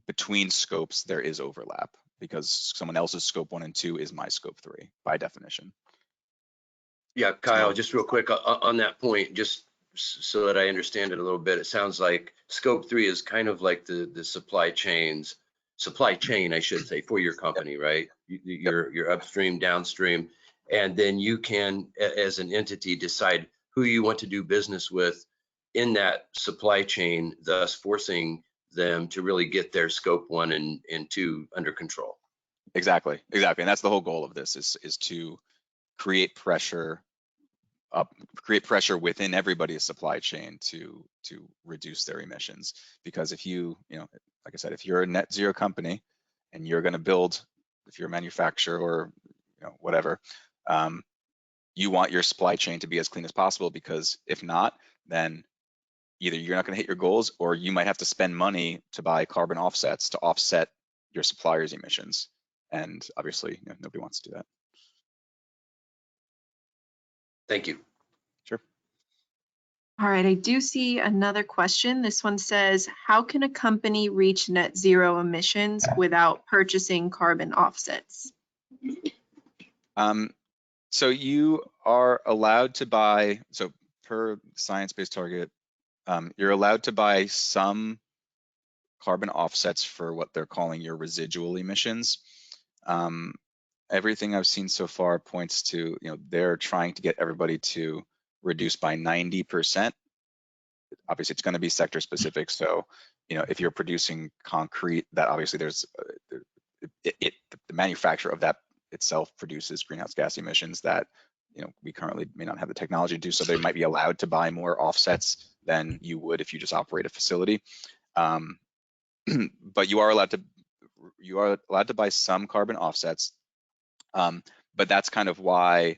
between scopes there is overlap because someone else's scope 1 and 2 is my scope 3 by definition. Yeah, Kyle, just real quick on that point, just so that I understand it a little bit, it sounds like scope 3 is kind of like the supply chain, I should say, for your company, right? Your upstream, downstream, and then you can, as an entity, decide who you want to do business with in that supply chain, thus forcing them to really get their scope 1 and 2 under control. Exactly, and that's the whole goal of this is to create pressure within everybody's supply chain to reduce their emissions. Because if like I said, if you're a net zero company and you're going to build, if you're a manufacturer or whatever, you want your supply chain to be as clean as possible, because if not, then either you're not going to hit your goals, or you might have to spend money to buy carbon offsets to offset your supplier's emissions. And obviously, nobody wants to do that. Thank you. Sure. All right, I do see another question. This one says, how can a company reach net zero emissions without purchasing carbon offsets? So you are allowed to buy, so per science-based target, you're allowed to buy some carbon offsets for what they're calling your residual emissions. Everything I've seen so far points to, they're trying to get everybody to reduce by 90%. Obviously, it's going to be sector specific. So, if you're producing concrete, that obviously there's the manufacturer of that itself produces greenhouse gas emissions that we currently may not have the technology to do. So they might be allowed to buy more offsets than you would if you just operate a facility. But you are allowed to buy some carbon offsets. But that's kind of why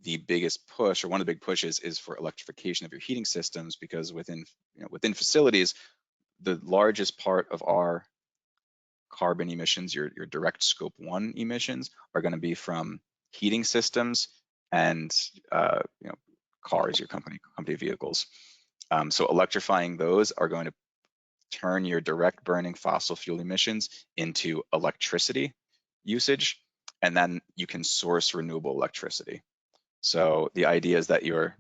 the biggest push, or one of the big pushes, is for electrification of your heating systems, because within facilities, the largest part of our carbon emissions, your direct scope 1 emissions, are going to be from heating systems and cars, your company vehicles. So electrifying those are going to turn your direct burning fossil fuel emissions into electricity usage, and then you can source renewable electricity. So the idea is that you're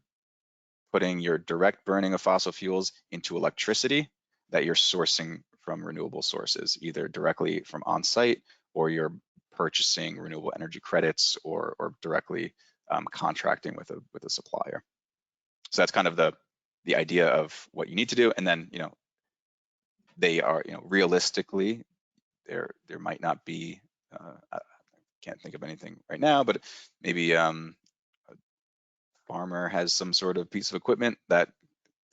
putting your direct burning of fossil fuels into electricity that you're sourcing from renewable sources, either directly from on-site, or you're purchasing renewable energy credits, or directly contracting with a supplier. So that's kind of the idea of what you need to do. And then they are realistically, there might not be, I can't think of anything right now, but maybe a farmer has some sort of piece of equipment that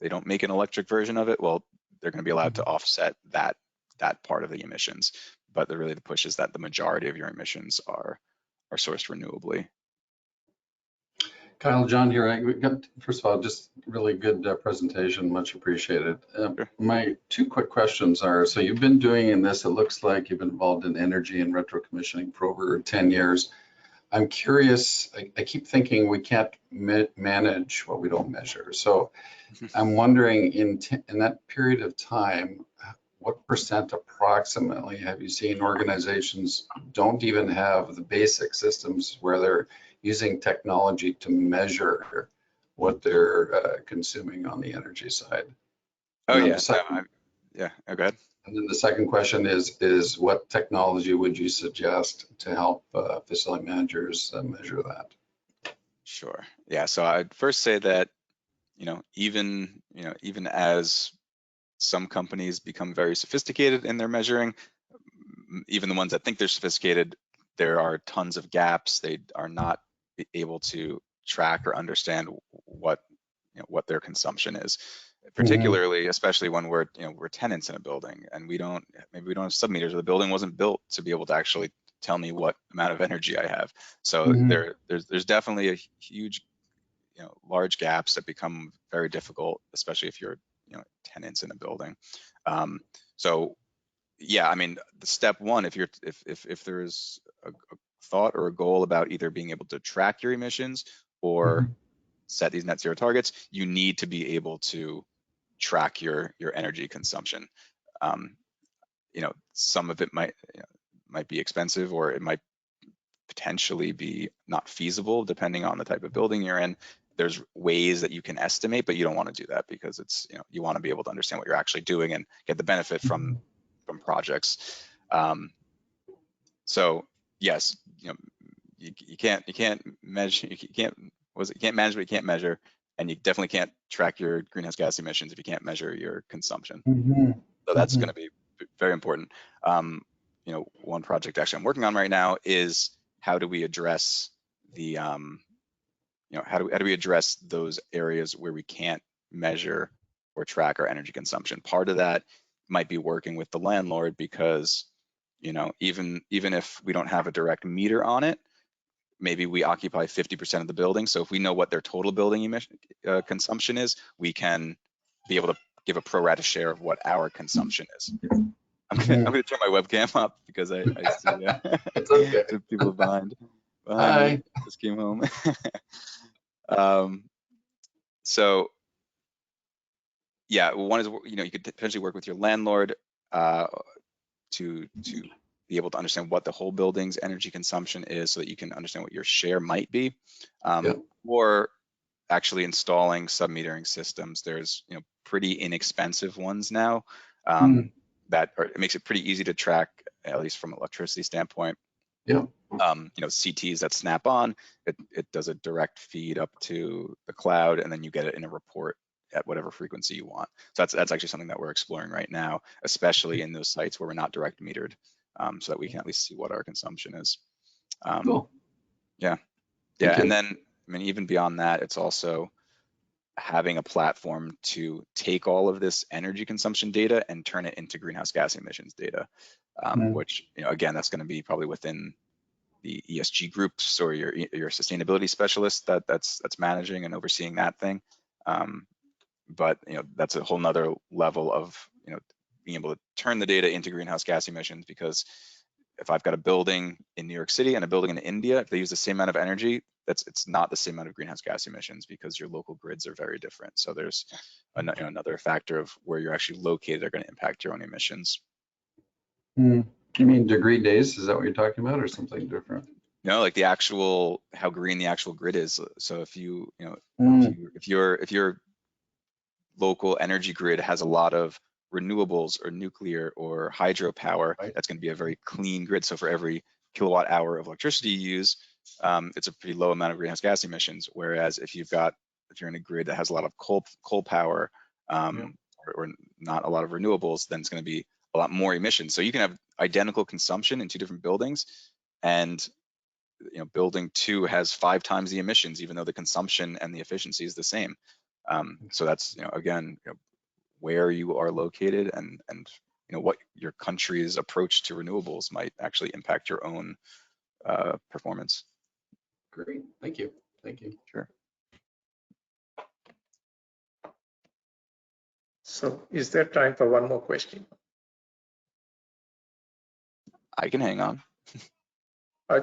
they don't make an electric version of it. Well, they're going to be allowed to offset that part of the emissions. But the push is that the majority of your emissions are sourced renewably. Kyle, John here. First of all, just really good presentation, much appreciated. Sure. My two quick questions are, so you've been doing this, it looks like you've been involved in energy and retrocommissioning for over 10 years. I'm curious, I keep thinking we can't manage what we don't measure. So I'm wondering, in that period of time, what percent approximately have you seen organizations don't even have the basic systems where they're using technology to measure what they're consuming on the energy side? Oh, yeah. Go ahead. And then the second question is what technology would you suggest to help facility managers measure that? Sure. Yeah. So I'd first say that, even as some companies become very sophisticated in their measuring, even the ones that think they're sophisticated, there are tons of gaps. They are not able to track or understand what their consumption is, particularly, especially when we're tenants in a building and maybe we don't have sub-meters, or the building wasn't built to be able to actually tell me what amount of energy I have. So there's definitely a huge, large gaps that become very difficult, especially if you're tenants in a building. So yeah, I mean, the step one, if there's a thought or a goal about either being able to track your emissions or set these net zero targets, you need to be able to track your energy consumption. Some of it might be expensive, or it might potentially be not feasible depending on the type of building you're in. There's ways that you can estimate, but you don't want to do that because it's, you want to be able to understand what you're actually doing and get the benefit from projects. So yes, you can't measure, you can't manage what you can't measure, and you definitely can't track your greenhouse gas emissions if you can't measure your consumption. So that's going to be very important. One project actually I'm working on right now is how do we address the how do we address those areas where we can't measure or track our energy consumption. Part of that might be working with the landlord, because even if we don't have a direct meter on it, maybe we occupy 50% of the building. So if we know what their total building emission consumption is, we can be able to give a pro rata share of what our consumption is. I'm gonna turn my webcam up because I see It's okay. the people behind Hi. me just came home. So yeah, one is, you know, you could potentially work with your landlord to be able to understand what the whole building's energy consumption is, so that you can understand what your share might be, or actually installing sub-metering systems. There's, you know, pretty inexpensive ones now that it makes it pretty easy to track, at least from an electricity standpoint. Yeah. You know, CTs that snap on, it does a direct feed up to the cloud, and then you get it in a report at whatever frequency you want. So that's actually something that we're exploring right now, especially in those sites where we're not direct metered, so that we can at least see what our consumption is. Cool. Yeah. Thank Yeah, you. and then, I mean, even beyond that, it's also having a platform to take all of this energy consumption data and turn it into greenhouse gas emissions data, which, you know, again, that's going to be probably within the ESG groups or your sustainability specialist that's managing and overseeing that thing. But, you know, that's a whole nother level of, you know, being able to turn the data into greenhouse gas emissions, because if I've got a building in New York City and a building in India, if they use the same amount of energy, it's not the same amount of greenhouse gas emissions, because your local grids are very different. So there's another factor of where you're actually located are going to impact your own emissions. You mean degree days? Is that what you're talking about, or something different? No, like the actual, how green the actual grid is. So if you know, if your local energy grid has a lot of renewables or nuclear or hydropower, that's going to be a very clean grid. So for every kilowatt hour of electricity you use, it's a pretty low amount of greenhouse gas emissions. Whereas if you're in a grid that has a lot of coal power, or not a lot of renewables, then it's going to be a lot more emissions. So you can have identical consumption in two different buildings, and, you know, building 2 has 5 times the emissions, even though the consumption and the efficiency is the same. So that's, you know, again, you know, where you are located and you know, what your country's approach to renewables might actually impact your own performance. Great. Thank you. Thank you. Sure. So is there time for one more question? I can hang on.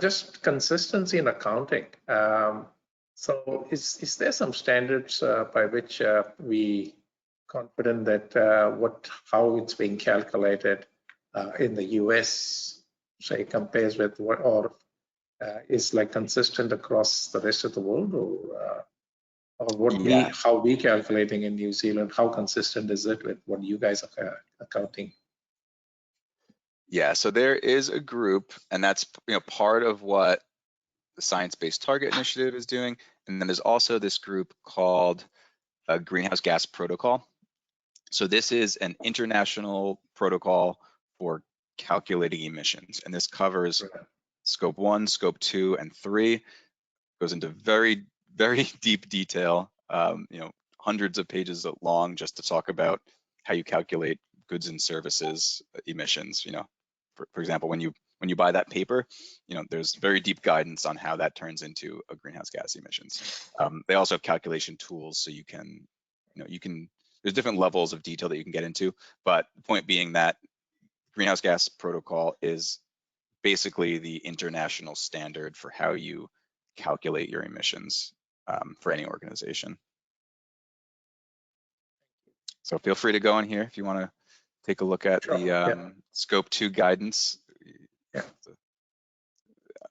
Just consistency in accounting. So is there some standards by which we confident that how it's being calculated in the US, say, compares with what, or is like consistent across the rest of the world, or what how we calculating in New Zealand? How consistent is it with what you guys are accounting? Yeah, so there is a group, and that's, you know, part of what the Science-Based Target Initiative is doing. And then there's also this group called a Greenhouse Gas Protocol. So this is an international protocol for calculating emissions, and this covers scope 1, scope 2, and 3. Goes into very, very deep detail, you know, hundreds of pages long, just to talk about how you calculate goods and services emissions. You know, for example, when you buy that paper, you know, there's very deep guidance on how that turns into a greenhouse gas emissions. They also have calculation tools, so you can, you know, there's different levels of detail that you can get into, but the point being that Greenhouse Gas Protocol is basically the international standard for how you calculate your emissions for any organization. So feel free to go in here if you want to take a look at the scope 2 guidance.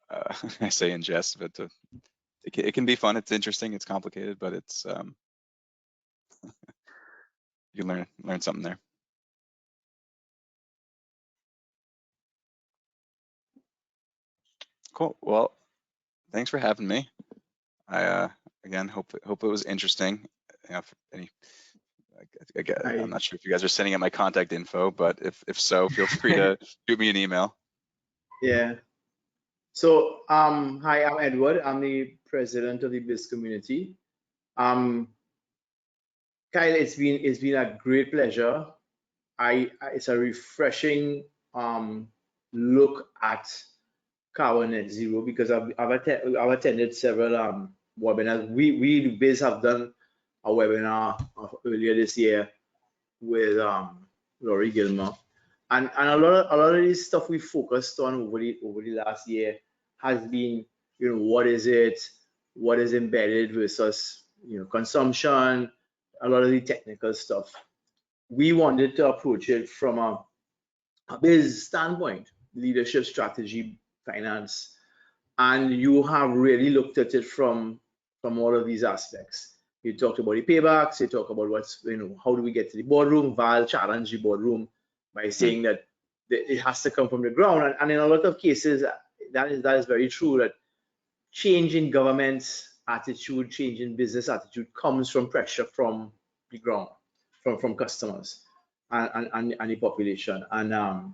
I say in jest, but it can be fun. It's interesting. It's complicated, but it's you can learn something there. Cool. Well, thanks for having me. I again hope it was interesting. You know, I'm not sure if you guys are sending out my contact info, but if so, feel free to shoot me an email. Yeah. So hi, I'm Edward. I'm the president of the BIS community. Kyle, it's been a great pleasure. It's a refreshing look at carbon net zero, because I've attended several webinars. We BIS have done a webinar earlier this year with Laurie Gilmer. And a lot of this stuff we focused on over the last year has been, what is it, what is embedded versus, consumption, a lot of the technical stuff. We wanted to approach it from a biz standpoint, leadership, strategy, finance, and you have really looked at it from all of these aspects. You talked about the paybacks, you talk about what's, how do we get to the boardroom. Val challenged the boardroom by saying that it has to come from the ground. And in a lot of cases, that is very true, that change in government's attitude, change in business attitude comes from pressure from the ground, from customers and the population. And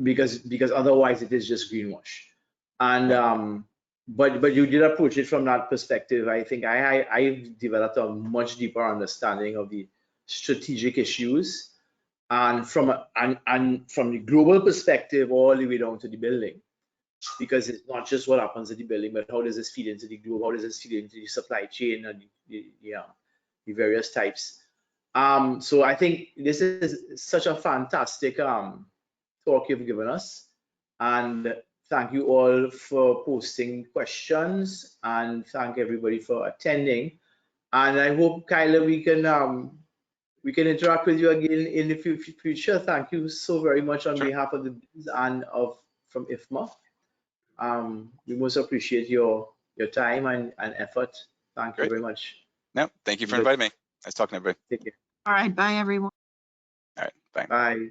because otherwise it is just greenwash. And but you did approach it from that perspective. I think I've developed a much deeper understanding of the strategic issues, and from the global perspective all the way down to the building, because it's not just what happens at the building, but how does this feed into the globe, how does this feed into the supply chain and the various types. So I think this is such a fantastic talk you've given us, and thank you all for posting questions, and thank everybody for attending. And I hope, Kyla, we can interact with you again in the future. Thank you so very much on behalf of the Biz and from IFMA. We most appreciate your time and effort. Thank you very much. No, thank you for inviting me. Nice talking to everybody. Take care. All right, bye, everyone. All right, bye. Bye.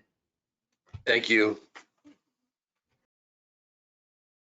Thank you.